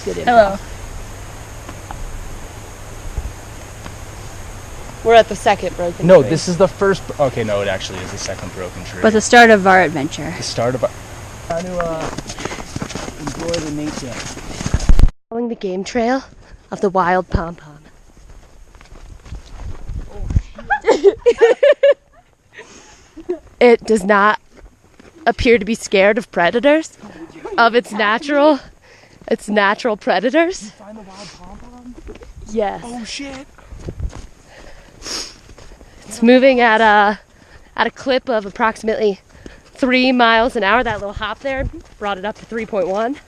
Good info. Hello. We're at the second broken tree. No, this is the first. Okay, no, it actually is the second broken tree. But the start of our adventure. The start of our. Trying to enjoy the nature. Following the game trail of the wild pom-pom. It does not appear to be scared of predators, of its natural predators. You find the wild pom-pom? Yes. Oh shit! It's moving at a clip of approximately 3 miles an hour. That little hop there brought it up to 3.1.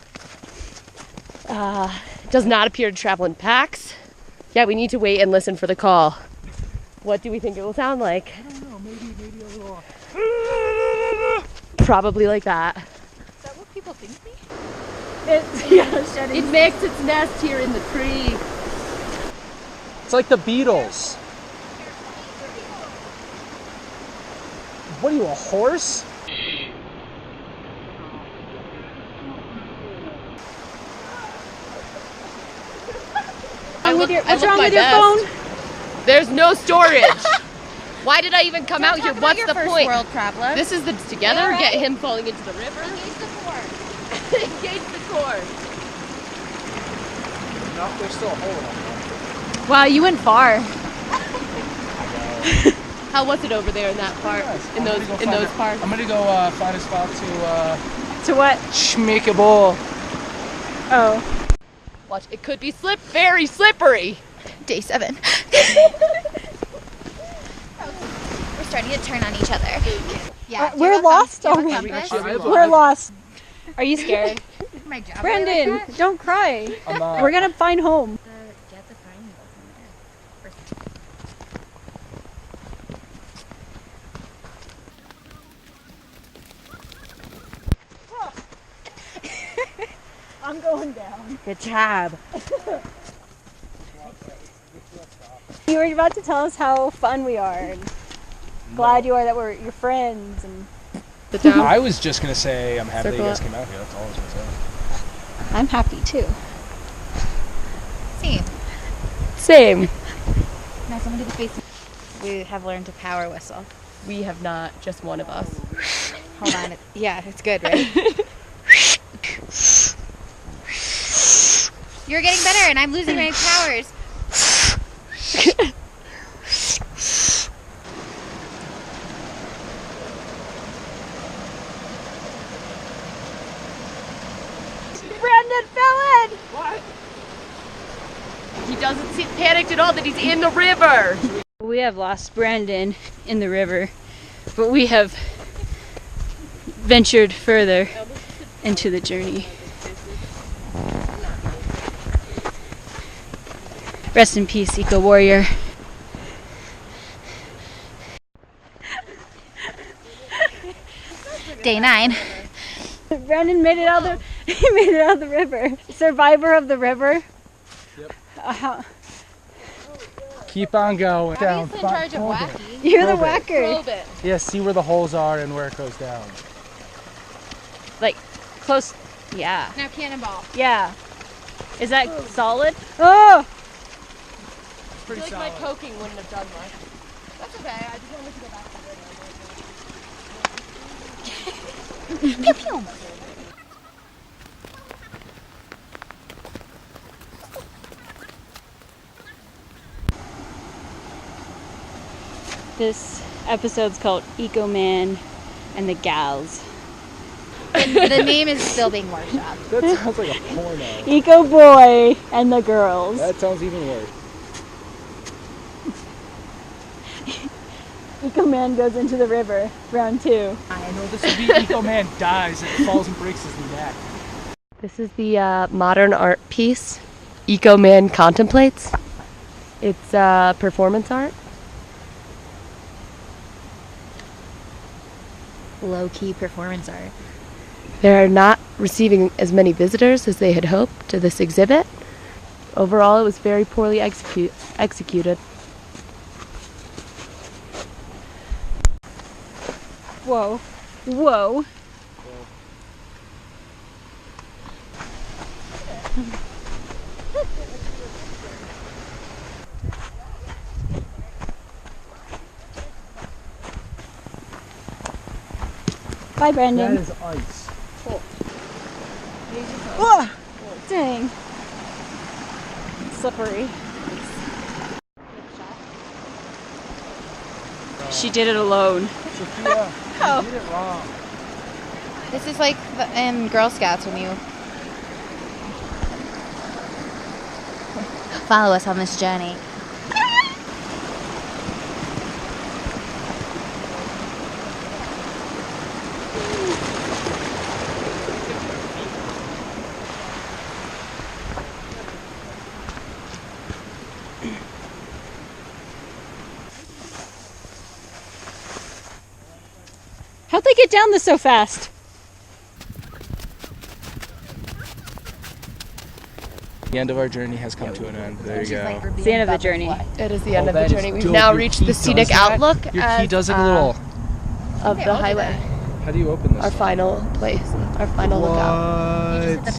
It does not appear to travel in packs. Yeah, we need to wait and listen for the call. What do we think it will sound like? I don't know. Maybe a little. Probably like that. Is that what people think me? It makes its nest here in the tree. It's like the Beatles. What are you, a horse? What's wrong with your phone? There's no storage. Why did I even come out here? What's the point? World problem. This is the together. Yeah, right? Get him falling into the river. Engage the cord. Engage the cord. No, there's still a hole in it. Wow, you went far. How was it over there in that part? In those parts? I'm gonna go find a spot to To what? make a bowl. Oh. Watch, it could be very slippery. Day 7. We're starting to turn on each other. Yeah. We're lost already. We're We're lost. Are you scared? My job. Brandon, don't cry. I'm We're gonna find home. Get the frying needles in there. I'm going down. Good job. You were about to tell us how fun we are and glad you are that we're your friends and Sit down. I was just gonna say I'm happy Circle that you guys up. came out here. That's all I was gonna say. I'm happy too. Same. Same. Now someone do the face. We have learned to power whistle. We have not, just one of us. Hold on. Yeah, it's good, right? You're getting better, and I'm losing my powers. Brandon fell in! What? He doesn't seem panicked at all that he's in the river. We have lost Brandon in the river, but we have ventured further into the journey. Rest in peace, Eco Warrior. Day 9. Brandon made it out of the he made it out of the river. Survivor of the river. Yep. Keep on going. Abby's in charge of wacky. You're the Probe it. whacker. Probe it. Yeah, see where the holes are and where it goes down. Like close. Yeah. Now cannonball. Yeah. Is that solid? Oh! I feel like my poking wouldn't have done much. That's okay. I just wanted to go back to the river. Pew pew. This episode's called Eco Man and the Gals. The name is still being workshopped. That sounds like a porno. Eco Boy and the Girls. That sounds even worse. Eco Man goes into the river, round 2. I know this would be Eco Man dies and falls and breaks his neck. This is the modern art piece, Eco Man Contemplates. It's performance art. Low-key performance art. They're not receiving as many visitors as they had hoped to this exhibit. Overall, it was very poorly executed. Whoa. Whoa. Bye, Brendan. That is ice. Oh, dang. Slippery. She did it alone. Sophia, Oh. you did it wrong. This is like the Girl Scouts when you follow us on this journey. How'd they get down this so fast? The end of our journey has come to an end. There you go. It's the end of the journey. It is the end of that the is journey. We've dope. now Your reached key the does scenic that? outlook Your key as, does like a little. of the highway. How do you open this? Our final place, our final lookout. What?